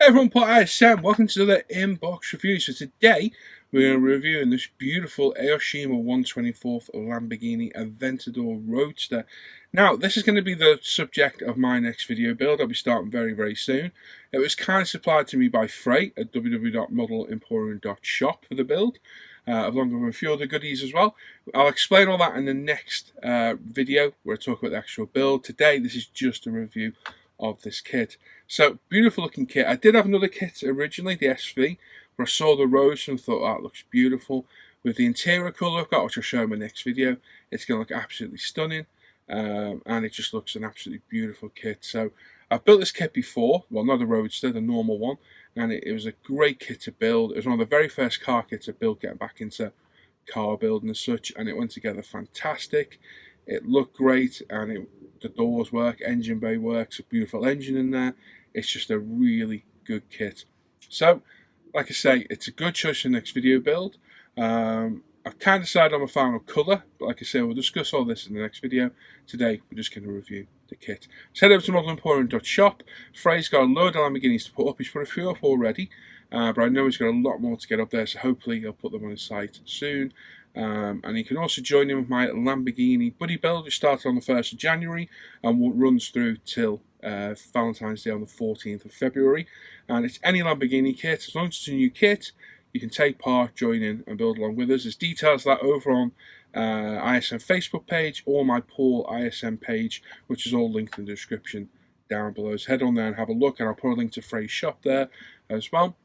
Everyone, Pot ISM, welcome to another inbox review. So today we're going to be reviewing this beautiful Aoshima 124th Lamborghini Aventador Roadster. Now, this is going to be the subject of my next video build. I'll be starting very soon. It was kind of supplied to me by Freight at www.modelemporium.shop for the build, along with a few other goodies as well. I'll explain all that in the next video where I talk about the actual build. Today, this is just a review of this kit. So beautiful looking kit. I did have another kit originally, the SV, where I saw the Roadster and thought, that looks beautiful. With the interior colour I've got, which I'll show in my next video, it's going to look absolutely stunning, and it just looks an absolutely beautiful kit. So I've built this kit before, well, not the Roadster, the normal one, and it was a great kit to build. It was one of the very first car kits I built, getting back into car building and such, and it went together fantastic. It looked great, and the doors work, engine bay works, a beautiful engine in there. It's just a really good kit. So, like I say, it's a good choice for the next video build. I've kind of decided on my final colour, but like I say, we'll discuss all this in the next video. Today, we're just going to review the kit. So head over to modelemporium.shop. Freight's got a load of Lamborghinis to put up. He's put a few up already, but I know he's got a lot more to get up there, so hopefully he'll put them on his site soon. And you can also join in with my Lamborghini buddy build, which started on the 1st of January and runs through till Valentine's Day on the 14th of February. And it's any Lamborghini kit. As long as it's a new kit, you can take part, join in and build along with us. There's details of that over on ISM Facebook page or my Paul ISM page, which is all linked in the description down below. So head on there and have a look, and I'll put a link to Freight's shop there as well.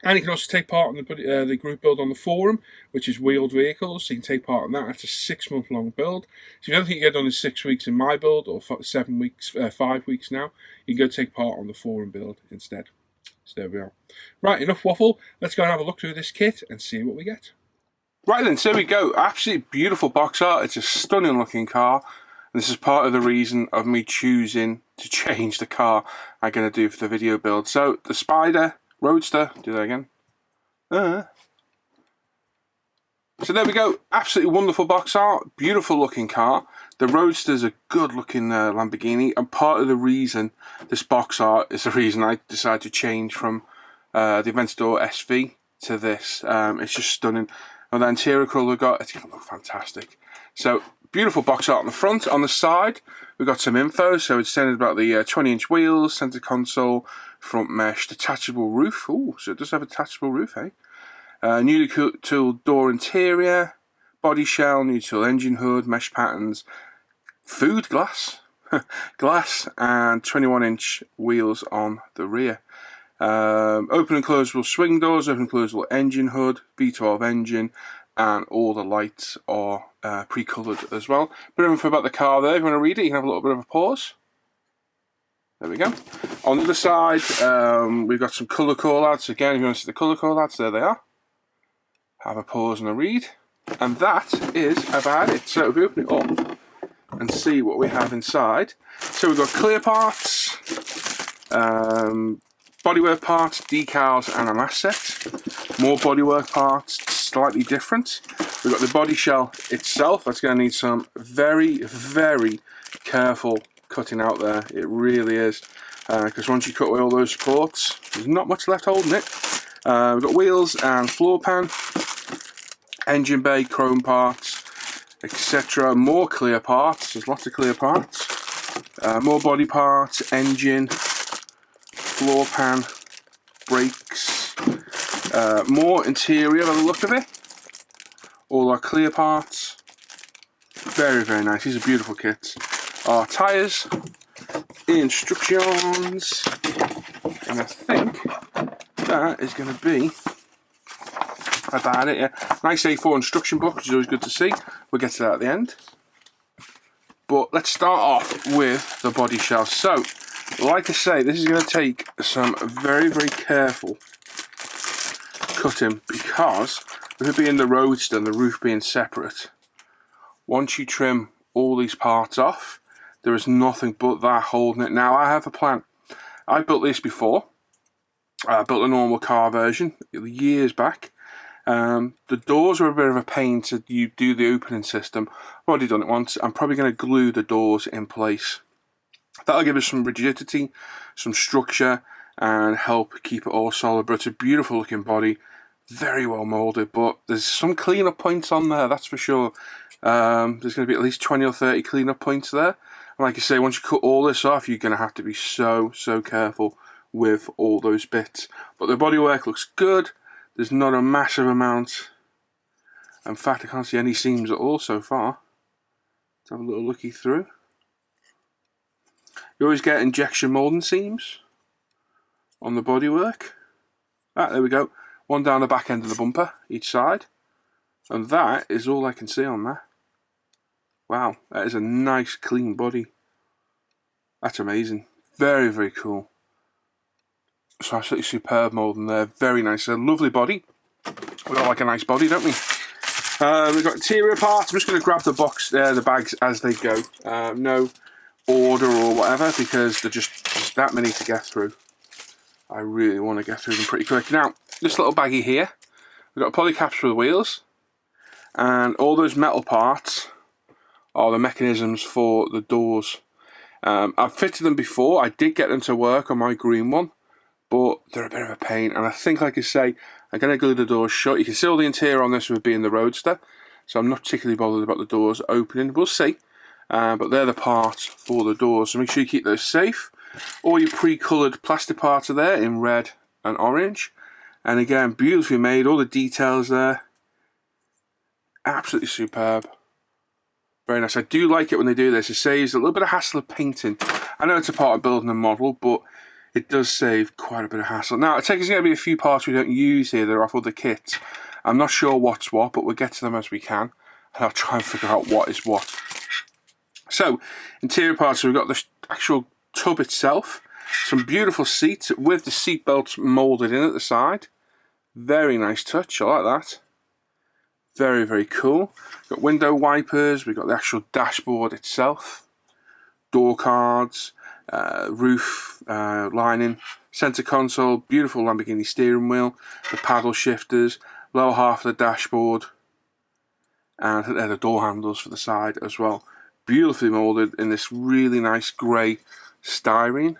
And you can also take part in the group build on the forum, which is Wheeled Vehicles. So you can take part in that. It's a 6-month-long build. So if you don't think you get done in 6 weeks in my build, or 7 weeks, 5 weeks now, you can go take part on the forum build instead. So there we are. Right, enough waffle. Let's go and have a look through this kit and see what we get. Right then, so here we go. Absolutely beautiful box art. It's a stunning looking car. And this is part of the reason of me choosing to change the car I'm going to do for the video build. So the Spider Roadster, do that again. So there we go, absolutely wonderful box art, beautiful looking car. The Roadster's a good looking Lamborghini, and part of the reason this box art is the reason I decided to change from the Aventador SV to this. It's just stunning. And the interior colour we've got, it's going to look fantastic. So beautiful box art on the front. On the side, we've got some info. So it's saying about the 20-inch wheels, centre console, front mesh, detachable roof. Oh, so it does have a detachable roof, eh? Newly tooled door interior, body shell, new tool engine hood, mesh patterns, food glass, glass, and 21-inch wheels on the rear. Open and closable swing doors, open and closable engine hood, V12 engine, and all the lights are pre-coloured as well. Bit of info about the car there. If you want to read it, you can have a little bit of a pause. There we go. On the other side, we've got some colour call-outs. Again, if you want to see the colour call-outs, there they are. Have a pause and a read. And that is about it. So if we open it up and see what we have inside. So we've got clear parts, bodywork parts, decals, and an asset. More bodywork parts, slightly different. We've got the body shell itself. That's going to need some very careful cutting out there. It really is, because once you cut away all those supports, there's not much left holding it. We've got wheels and floor pan, engine bay, chrome parts, etc. More clear parts. There's lots of clear parts. More body parts, engine, floor pan, brakes, more interior by the look of it. All our clear parts. Very nice. These are beautiful kits. Our tyres, instructions, and I think that is going to be about it. Yeah, nice A4 instruction book, which is always good to see. We'll get to that at the end. But let's start off with the body shell. So, like I say, this is going to take some very careful cutting, because with it being the Roadster and the roof being separate, once you trim all these parts off, there is nothing but that holding it. Now, I have a plan. I built this before. I built a normal car version years back. The doors were a bit of a pain to do the opening system. I've already done it once. I'm probably going to glue the doors in place. That'll give us some rigidity, some structure, and help keep it all solid. But it's a beautiful looking body, very well moulded, but there's some cleanup points on there, that's for sure. There's going to be at least 20 or 30 cleanup points there. And like I say, once you cut all this off, you're going to have to be so careful with all those bits. But the bodywork looks good. There's not a massive amount. In fact, I can't see any seams at all so far. Let's have a little looky through. You always get injection moulding seams on the bodywork. Ah, there we go. One down the back end of the bumper, each side. And that is all I can see on that. Wow, that is a nice clean body. That's amazing. Very cool. So absolutely superb moulding there. Very nice. A lovely body. We all like a nice body, don't we? We've got interior parts. I'm just going to grab the box, the bags as they go. No order or whatever, because they're just that many to get through. I really want to get through them pretty quick. Now, this little baggie here, we've got poly caps for the wheels, and all those metal parts are the mechanisms for the doors. I've fitted them before. I did get them to work on my green one, but they're a bit of a pain, and I think, like I say, I'm going to glue the doors shut. You can see all the interior on this with being the Roadster, so I'm not particularly bothered about the doors opening. We'll see, but they're the parts for the doors, so make sure you keep those safe. All your pre-coloured plastic parts are there in red and orange, and again, beautifully made, all the details there. Absolutely superb. Very nice. I do like it when they do this. It saves a little bit of hassle of painting. I know it's a part of building a model, but it does save quite a bit of hassle. Now, I think there's going to be a few parts we don't use here that are off other kits. I'm not sure what's what, but we'll get to them as we can, and I'll try and figure out what is what. So, interior parts, so we've got the actual tub itself, some beautiful seats with the seat belts moulded in at the side. Very nice touch, I like that. Very cool. Got window wipers, we've got the actual dashboard itself, door cards, roof lining, center console, beautiful Lamborghini steering wheel, the paddle shifters, lower half of the dashboard, and they're the door handles for the side as well. Beautifully moulded in this really nice grey styrene.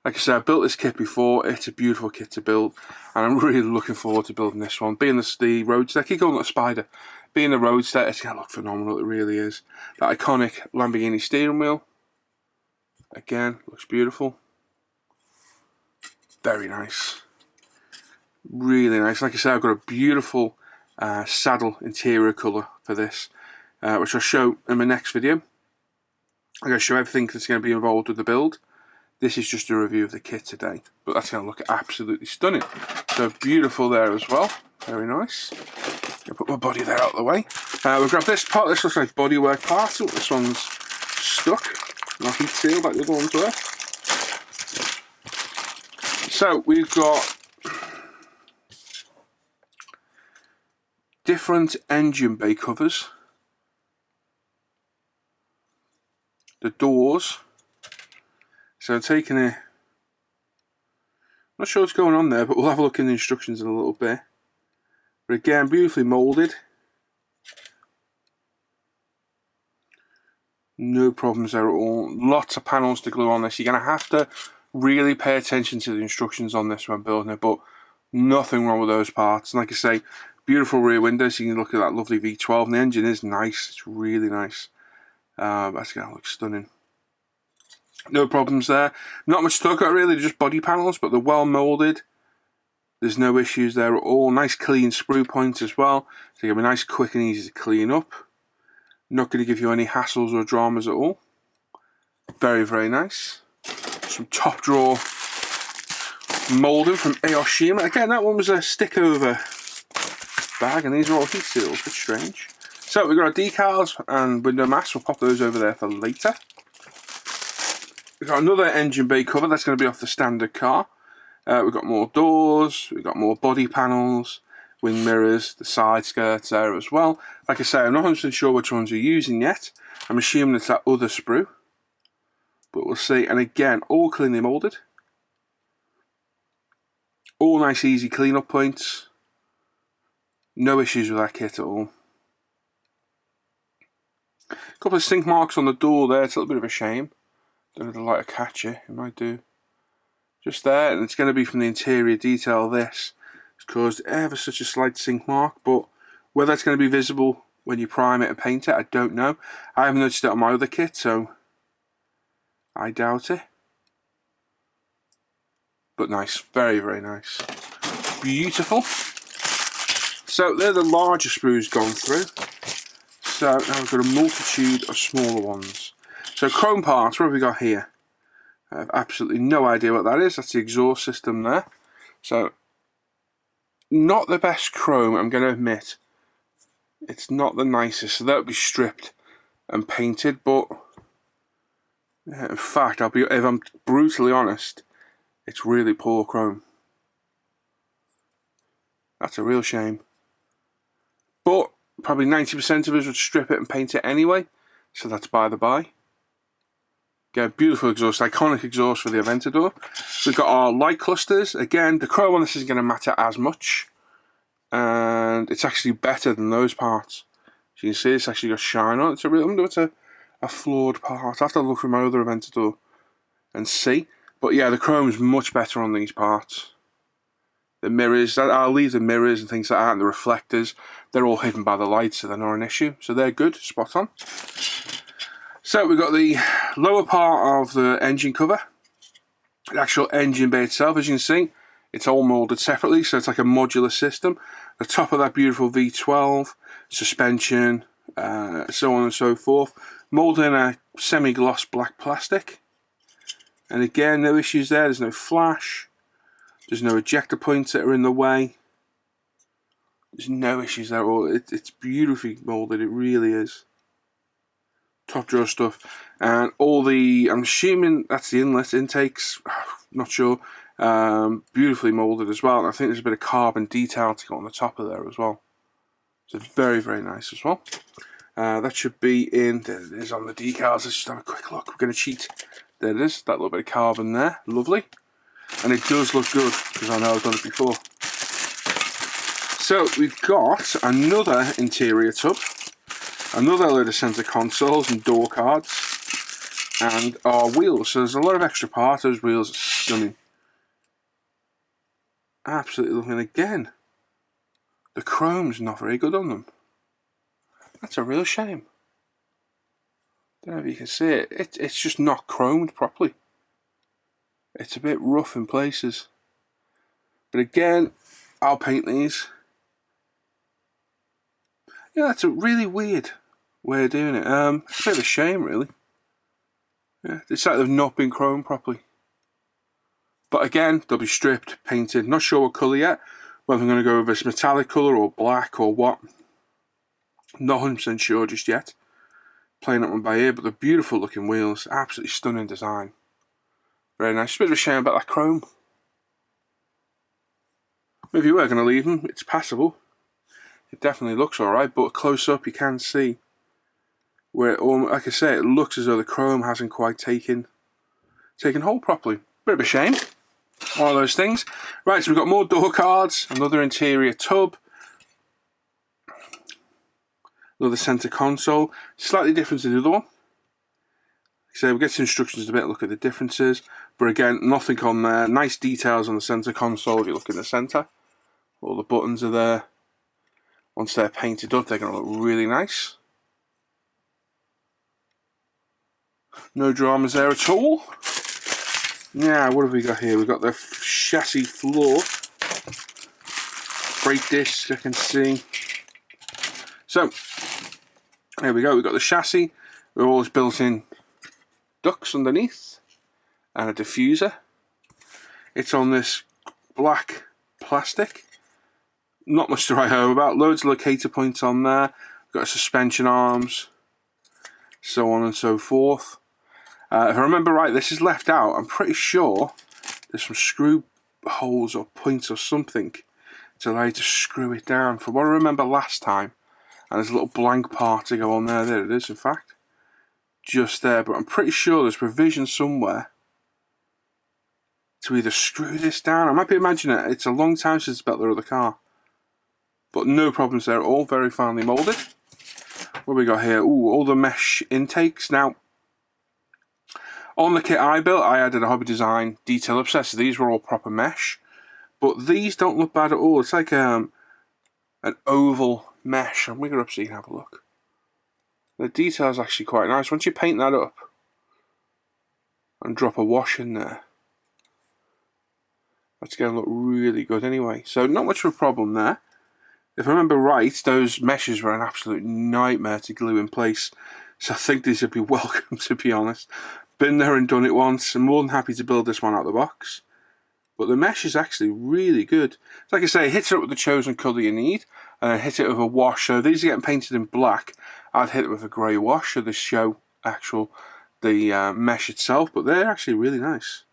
Like I said, I built this kit before. It's a beautiful kit to build, and I'm really looking forward to building this one. Being the Roadster, I keep calling it a Spider. Being the Roadster, it's going to look phenomenal, it really is. That iconic Lamborghini steering wheel, again, looks beautiful. Very nice. Really nice. Like I said, I've got a beautiful saddle interior colour for this, which I'll show in my next video. I'm going to show everything that's going to be involved with the build. This is just a review of the kit today, but that's going to look absolutely stunning. So beautiful there as well. Very nice. I'll put my body there out of the way. We'll grab this part. This looks like bodywork part. Oh, this one's stuck. Not heat sealed like the other ones were. So we've got different engine bay covers. The doors. So I'm taking a, not sure what's going on there, but we'll have a look in the instructions in a little bit. But again, beautifully moulded. No problems there at all. Lots of panels to glue on this. You're going to have to really pay attention to the instructions on this when building it, but nothing wrong with those parts. And like I say, beautiful rear windows, so you can look at that lovely V12, and the engine is nice. It's really nice. That's going to look stunning. No problems there. Not much to talk about really, just body panels, but they're well moulded. There's no issues there at all. Nice clean sprue points as well, so you're going to be nice, quick and easy to clean up. Not going to give you any hassles or dramas at all. Very nice. Some top drawer moulding from Aoshima. Again, that one was a stick over bag, and these are all heat seals. Bit strange. So we've got our decals and window masks. We'll pop those over there for later. We've got another engine bay cover. That's going to be off the standard car. We've got more doors. We've got more body panels, wing mirrors, the side skirts there as well. Like I say, I'm not 100% sure which ones we're using yet. I'm assuming it's that other sprue, but we'll see. And again, all cleanly moulded. All nice, easy clean-up points. No issues with that kit at all. A couple of stink marks on the door there. It's a little bit of a shame. Don't know if the light will catch it. It might do. just there, and it's going to be from the interior detail of this. It's caused ever such a slight sink mark, but whether it's going to be visible when you prime it and paint it, I don't know. I haven't noticed it on my other kit, so I doubt it. But nice, very, very nice. Beautiful. So they're the larger sprues gone through. So now we've got a multitude of smaller ones. So chrome parts, what have we got here? I have absolutely no idea what that is. That's the exhaust system there. So not the best chrome, I'm going to admit. It's not the nicest, so that would be stripped and painted, but in fact, if I'm brutally honest, it's really poor chrome. That's a real shame. But probably 90% of us would strip it and paint it anyway, so that's by the by. Get a beautiful exhaust, iconic exhaust for the Aventador. We've got our light clusters. Again, the chrome on this isn't going to matter as much, and it's actually better than those parts. As you can see, it's actually got shine on it. I wonder it's a flawed part. I have to look through my other Aventador and see. But yeah, the chrome is much better on these parts. The mirrors, I'll leave the mirrors and things like that, and the reflectors, they're all hidden by the lights, so they're not an issue. So they're good, spot on. So we've got the lower part of the engine cover. The actual engine bay itself, as you can see, it's all moulded separately, so it's like a modular system. The top of that beautiful V12, suspension, so on and so forth. Moulded in a semi-gloss black plastic. And again, no issues there, there's no flash. There's no ejector points that are in the way. There's no issues there at all. It's beautifully moulded, it really is. Top drawer stuff. And all the, I'm assuming that's the inlet intakes, not sure. Beautifully moulded as well. And I think there's a bit of carbon detail to go on the top of there as well. So very, very nice as well. That should be in, there it is on the decals. Let's just have a quick look. We're going to cheat. There it is, that little bit of carbon there. Lovely. And it does look good, because I know I've done it before. So we've got another interior tub, another load of centre consoles and door cards, and our wheels. So there's a lot of extra parts. Those wheels are stunning. Absolutely looking, again, the chrome's not very good on them. That's a real shame. Don't know if you can see it. It's just not chromed properly. It's a bit rough in places. But again, I'll paint these. Yeah, that's a really weird way of doing it. It's a bit of a shame, really. Yeah, it's like they've not been chromed properly. But again, they'll be stripped, painted. Not sure what colour yet. Whether I'm going to go with this metallic colour or black or what. Not 100% sure just yet. Playing that one by ear, but the beautiful looking wheels. Absolutely stunning design. Very nice. Just a bit of a shame about that chrome. If you were going to leave them, it's passable. It definitely looks alright, but close up you can see where, like I say, it looks as though the chrome hasn't quite taken hold properly. Bit of a shame. All those things. Right, so we've got more door cards, another interior tub, another centre console, slightly different to the other one. So we get some instructions a bit, look at the differences, but again, nothing on there. Nice details on the centre console. If you look in the centre, all the buttons are there. Once they're painted up, they're going to look really nice. No dramas there at all. Now, what have we got here? We've got the chassis floor, brake disc, I can see. So, there we go. We've got the chassis. We've always built in ducts underneath and a diffuser. It's on this black plastic. Not much to write home about. Loads of locator points on there. Got suspension arms, so on and so forth. If I remember right, this is left out. I'm pretty sure there's some screw holes or points or something to allow you to screw it down. From what I remember last time, and there's a little blank part to go on there. There it is, in fact. Just there, but I'm pretty sure there's provision somewhere to either screw this down. I might be imagining it. It's a long time since I built their other car. But no problems there, all very finely moulded. What have we got here? Ooh, all the mesh intakes. Now, On the kit I built, I added a Hobby Design detail obsessed, so these were all proper mesh. But these don't look bad at all. It's like an oval mesh. I'll make it up so you can have a look. The detail is actually quite nice. Once you paint that up and drop a wash in there, that's going to look really good anyway. So not much of a problem there. If I remember right, those meshes were an absolute nightmare to glue in place. So I think these would be welcome, to be honest. Been there and done it once. I'm more than happy to build this one out of the box. But the mesh is actually really good. So like I say, hit it up with the chosen colour you need, and then hit it with a wash. So these are getting painted in black. I'd hit it with a grey wash so they show the mesh itself, but they're actually really nice.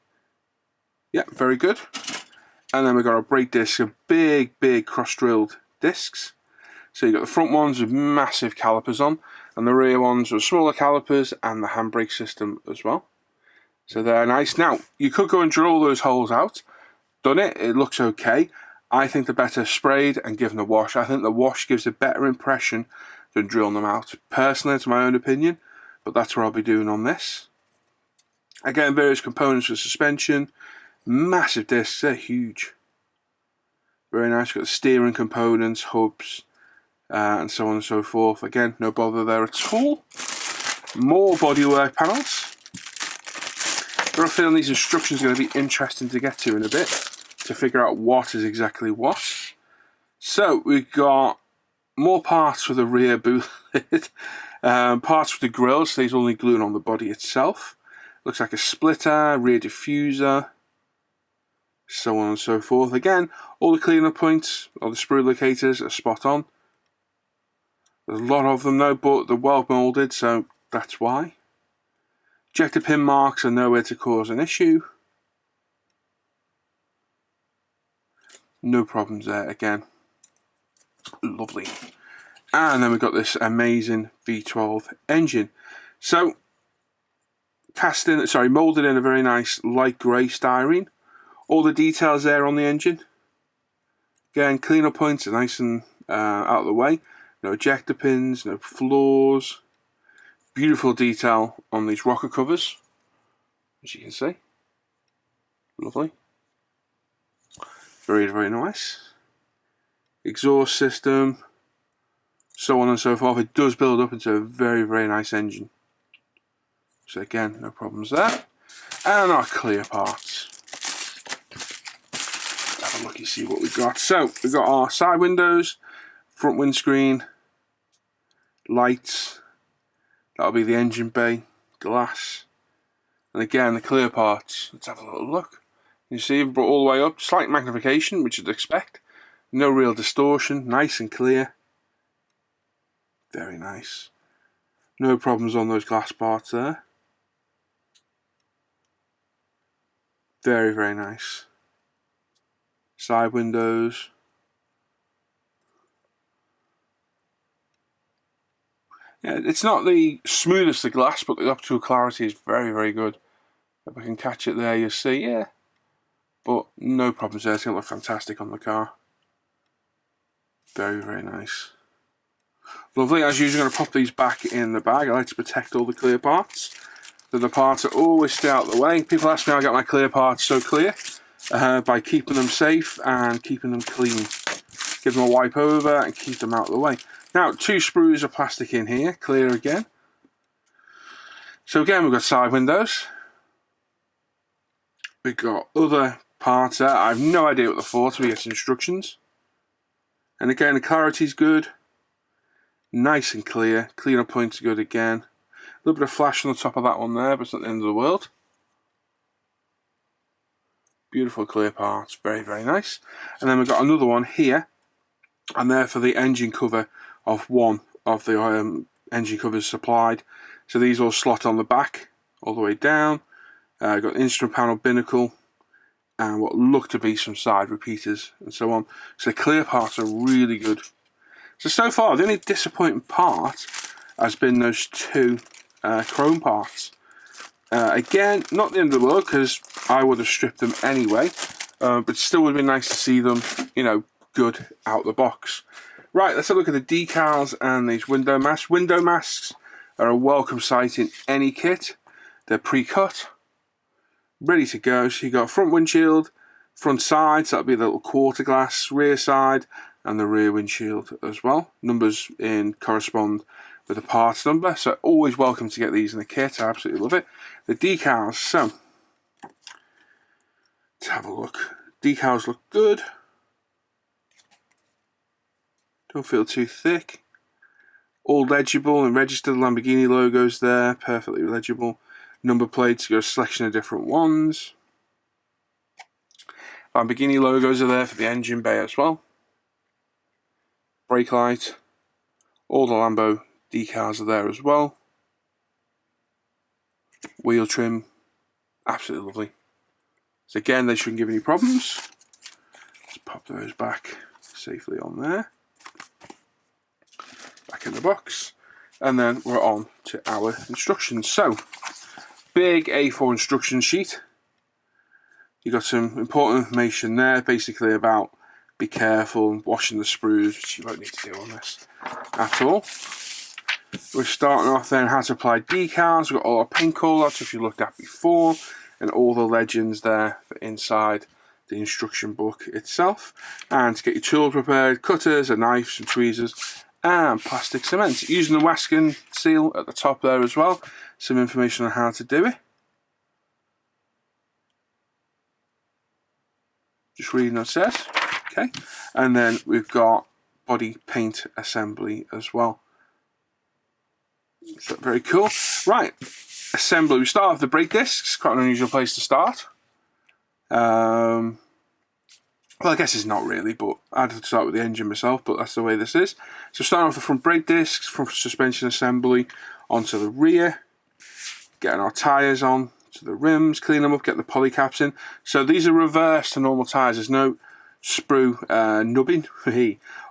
Yeah, very good. And then we've got our brake discs, a big cross-drilled discs. So you've got the front ones with massive calipers on, and the rear ones with smaller calipers and the handbrake system as well. So they're nice. Now, you could go and drill all those holes out. Done it, it looks okay. I think they're better sprayed and given a wash. I think the wash gives a better impression than drilling them out. Personally, it's my own opinion, but that's what I'll be doing on this. Again, various components for suspension. Massive discs, they're huge. Very nice. Got the steering components, hubs, and so on and so forth. Again, no bother there at all. More bodywork panels. I've got a feeling these instructions are going to be interesting to get to in a bit, to figure out what is exactly what. So we've got more parts for the rear boot lid, parts for the grille, so these are only gluing on the body itself. Looks like a splitter, rear diffuser, so on and so forth. Again, all the cleanup points, all the sprue locators are spot on. There's a lot of them though, but they're well moulded, so that's why. Ejector pin marks are nowhere to cause an issue. No problems there again. Lovely. And then we've got this amazing V12 engine. So, moulded in a very nice light grey styrene. All the details there on the engine. Again, cleanup points are nice and out of the way. No ejector pins, no flaws. Beautiful detail on these rocker covers, as you can see. Lovely. Very nice. Exhaust system, so on and so forth. It does build up into a very nice engine. So again, no problems there. And our clear parts. Let's have a look and see what we've got. So we've got our side windows, front windscreen, lights. That'll be the engine bay, glass, and again the clear parts. Let's have a little look. You see, we've brought all the way up, slight magnification, which you'd expect. No real distortion, nice and clear. Very nice. No problems on those glass parts there. Very nice. Side windows. Yeah, it's not the smoothest of glass, but the optical clarity is very good. If I can catch it there, you'll see, yeah. But no problems there, it's going to look fantastic on the car. Very nice. Lovely, as usual, I'm going to pop these back in the bag. I like to protect all the clear parts. So the parts are always stay out of the way. People ask me how I get my clear parts so clear. By keeping them safe and keeping them clean. Give them a wipe over and keep them out of the way. Now, 2 sprues of plastic in here, clear again. So again, we've got side windows. We've got other parts there. I have no idea what they're for till we get instructions. And again, the clarity's good. Nice and clear. Cleanup points are good again. A little bit of flash on the top of that one there, but it's not the end of the world. Beautiful clear parts, very nice. And then we've got another one here, and there for the engine cover of one of the engine covers supplied. So these all slot on the back all the way down. Got instrument panel binnacle and what look to be some side repeaters and so on. So the clear parts are really good. So far the only disappointing part has been those 2 chrome parts. Again, not the end of the world because I would have stripped them anyway, but still would have been nice to see them, you know, good out the box. Right, let's have a look at the decals and these window masks. Window masks are a welcome sight in any kit. They're pre-cut, ready to go. So you got front windshield, front side, so that'll be the little quarter glass, rear side, and the rear windshield as well. Numbers in correspond with the parts number, so always welcome to get these in the kit. I absolutely love it. The decals, so let's have a look. Decals look good. Don't feel too thick. All legible and registered. Lamborghini logos there, perfectly legible. Number plates, you got a selection of different ones. Lamborghini logos are there for the engine bay as well. Brake light. All the Lambo decals are there as well. Wheel trim, absolutely lovely. So again, they shouldn't give any problems. Let's pop those back safely on there. Back in the box. And then we're on to our instructions. So, big A4 instruction sheet. You got some important information there, basically about be careful washing the sprues, which you won't need to do on this at all. We're starting off then how to apply decals. We've got all our paint callouts, if you looked at before, and all the legends there for inside the instruction book itself. And to get your tools prepared, cutters, a knife, some tweezers, and plastic cement. Using the Waskin seal at the top there as well. Some information on how to do it. Just reading what it says. Okay. And then we've got body paint assembly as well. So very cool. Right. Assembly. We start with the brake discs. Quite an unusual place to start. Well, I guess it's not really, but I'd have to start with the engine myself, but that's the way this is. So starting off with the front brake discs, front suspension assembly onto the rear, getting our tyres on to the rims, clean them up, get the poly caps in. So these are reversed to normal tyres. There's no sprue nubbing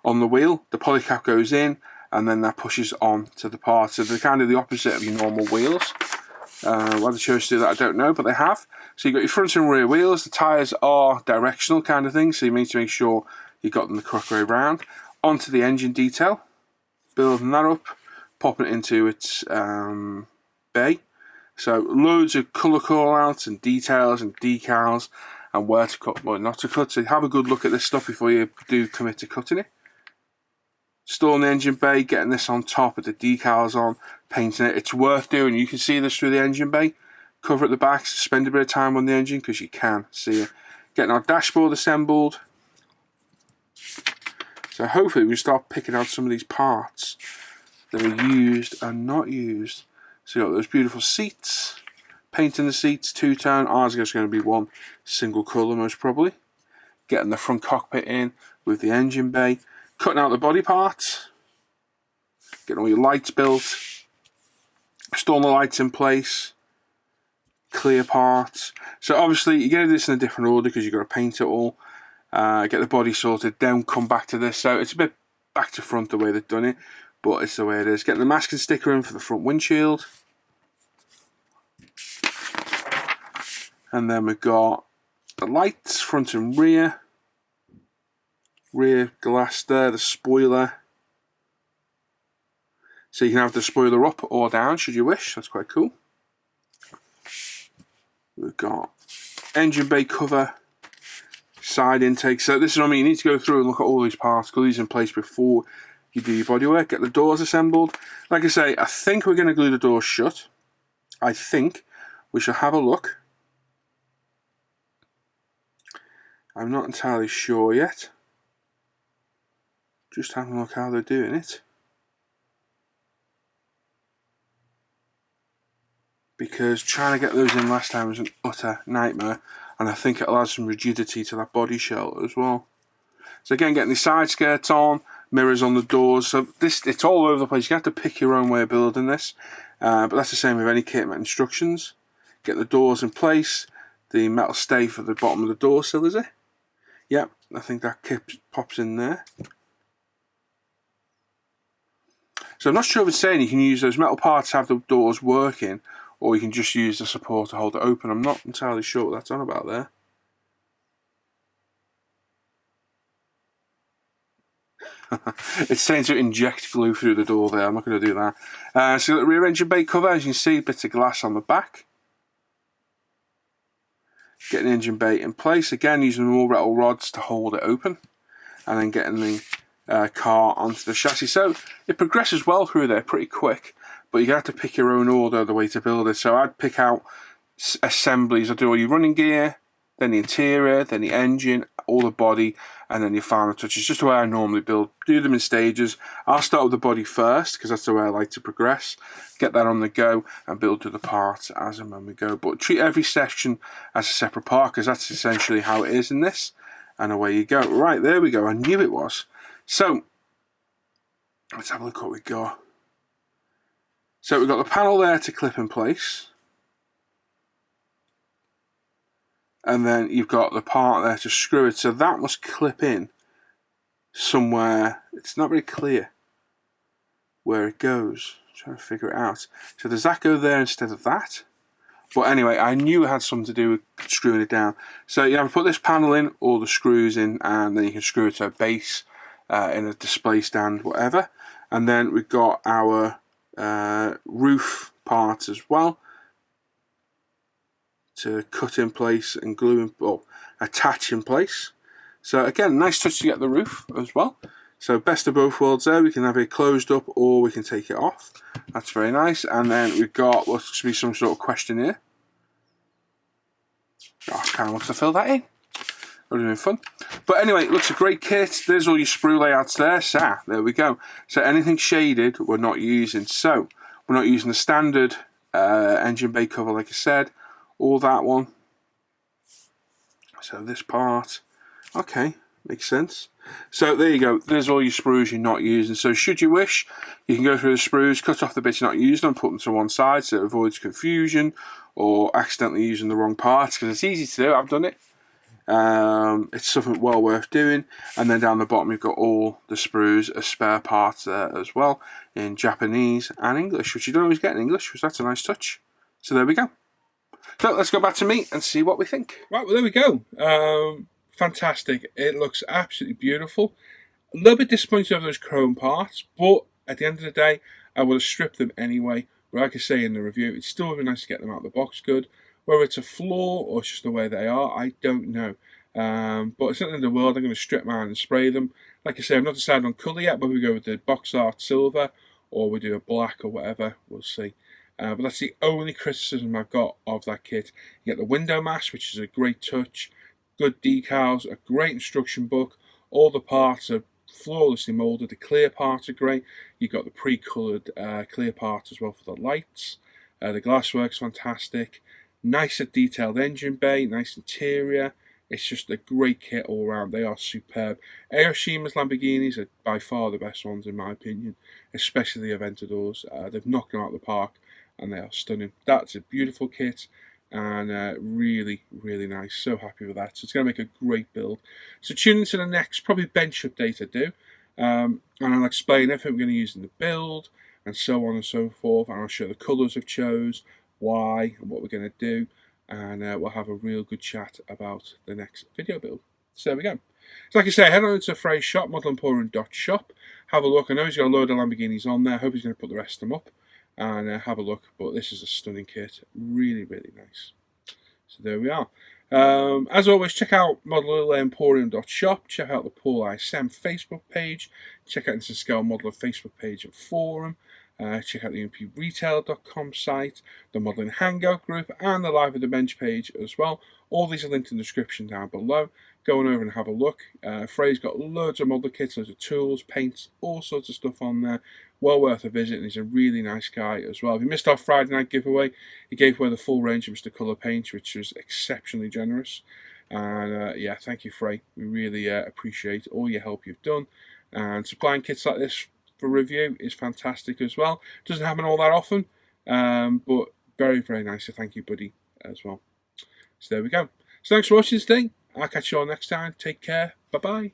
on the wheel. The poly cap goes in, and then that pushes on to the part. So they're kind of the opposite of your normal wheels. Why they chose to do that, I don't know, but they have. So you've got your front and rear wheels. The tyres are directional kind of thing, so you need to make sure you've got them the correct way around. Onto the engine detail, building that up, popping it into its bay. So loads of colour call-outs and details and decals and where to cut, what not to cut. So have a good look at this stuff before you do commit to cutting it. Installing the engine bay, getting this on top with the decals on, painting it. It's worth doing. You can see this through the engine bay. Cover at the back, spend a bit of time on the engine because you can see it. Getting our dashboard assembled. So hopefully we start picking out some of these parts that are used and not used. So you've got those beautiful seats. Painting the seats, two-tone. Ours is going to be one single colour most probably. Getting the front cockpit in with the engine bay. Cutting out the body parts. Getting all your lights built. Installing the lights in place. Clear parts. So obviously you're going to do this in a different order because you've got to paint it all. Get the body sorted, then come back to this. So it's a bit back to front the way they've done it, but it's the way it is. Getting the masking sticker in for the front windshield. And then we've got the lights, front and rear. Rear glass there, the spoiler. So you can have the spoiler up or down should you wish. That's quite cool. We've got engine bay cover, side intake. So this is what I mean. You need to go through and look at all these parts, glue these in place before you do your bodywork. Get the doors assembled. Like I say, I think we're going to glue the doors shut. I think we shall have a look. I'm not entirely sure yet. Just having a look how they're doing it. Because trying to get those in last time was an utter nightmare, and I think it'll add some rigidity to that body shell as well. So again, getting the side skirts on, mirrors on the doors. So it's all over the place. You have to pick your own way of building this, but that's the same with any kit instructions. Get the doors in place. The metal stay for the bottom of the door sill, is it? Yep, I think that pops in there. So I'm not sure if it's saying you can use those metal parts to have the doors working, or you can just use the support to hold it open. I'm not entirely sure what that's on about there. It's saying to inject glue through the door there. I'm not going to do that. So you've got the rear engine bay cover. As you can see, bits of glass on the back. getting the engine bay in place, again using more metal rods to hold it open, and then getting the car onto the chassis. So it progresses well through there pretty quick, but you have to pick your own order the way to build it. So I'd pick out assemblies. I'd do all your running gear, then the interior, then the engine, all the body, and then your final touches, just the way I normally build. Do them in stages. I'll start with the body first, because that's the way I like to progress. Get that on the go, and build to the parts as and when we go. But treat every section as a separate part, because that's essentially how it is in this. And away you go. Right, there we go. I knew it was. So, let's have a look what we got. So we've got the panel there to clip in place. And then you've got the part there to screw it. So that must clip in somewhere. It's not very clear where it goes. I'm trying to figure it out. So does that go there instead of that? But anyway, I knew it had something to do with screwing it down. So you have to put this panel in, all the screws in, and then you can screw it to a base in a display stand, whatever. And then we've got our roof parts as well to cut in place and glue in, or attach in place. So again, nice touch to get the roof as well. So best of both worlds there. We can have it closed up or we can take it off. That's very nice. And then we've got what's to be some sort of questionnaire. Oh, I kind of want to fill that in. That would have been fun. But anyway, it looks a great kit. There's all your sprue layouts there. So there we go. So anything shaded we're not using. So we're not using the standard engine bay cover, like I said. All that one. So this part, okay, makes sense. So there you go, there's all your sprues you're not using. So should you wish, you can go through the sprues, cut off the bits you're not using and put them to one side so it avoids confusion or accidentally using the wrong parts, because it's easy to do. I've done it. It's something well worth doing. And then down the bottom you've got all the sprues as spare parts there as well, in Japanese and English, which you don't always get in English, which that's a nice touch. So there we go. So let's go back to me and see what we think. Right, well there we go. Fantastic. It looks absolutely beautiful. A little bit disappointed over those chrome parts, but at the end of the day, I would have stripped them anyway. But like I say in the review, it's still really nice to get them out of the box good. Whether it's a flaw or it's just the way they are, I don't know. But it's not the end of the world. I'm going to strip mine and spray them. Like I say, I'm not decided on colour yet, whether we go with the box art silver or we do a black or whatever. We'll see. But that's the only criticism I've got of that kit. You get the window mask, which is a great touch, good decals, a great instruction book. All the parts are flawlessly moulded. The clear parts are great. You've got the pre-coloured clear parts as well for the lights. The glasswork's fantastic. Nicer detailed engine bay, nice interior. It's just a great kit all around. They are superb. Aoshima's Lamborghinis are by far the best ones in my opinion, especially the Aventadors. They've knocked them out of the park and they are stunning. That's a beautiful kit and really, really nice. So happy with that. So it's going to make a great build. So tune into the next probably bench update I do, and I'll explain everything we're going to use in the build and so on and so forth, and I'll show the colours I've chose, why and what we're going to do, and we'll have a real good chat about the next video build. So there we go. So like I say, head on to Frey's shop, modelemporium.shop. Have a look. I know he's got a load of Lamborghinis on there. I hope he's going to put the rest of them up and have a look. But this is a stunning kit. Really, really nice. So there we are. As always, check out modelemporium.shop. Check out the Paul ISM Facebook page. Check out the Scale Modeler Facebook page and forum. Check out the umpretail.com site, the Modelling Hangout group, and the Live at the Bench page as well. All these are linked in the description down below. Go on over and have a look. Frey's got loads of model kits, loads of tools, paints, all sorts of stuff on there. Well worth a visit, and he's a really nice guy as well. If you missed our Friday night giveaway, he gave away the full range of Mr. Colour paints, which was exceptionally generous. And yeah, thank you, Frey. We really appreciate all your help you've done. And supplying kits like this for review is fantastic as well. Doesn't happen all that often, but very, very nice. So thank you, buddy, as well. So there we go. So thanks for watching today. I'll catch you all next time. Take care. Bye-bye.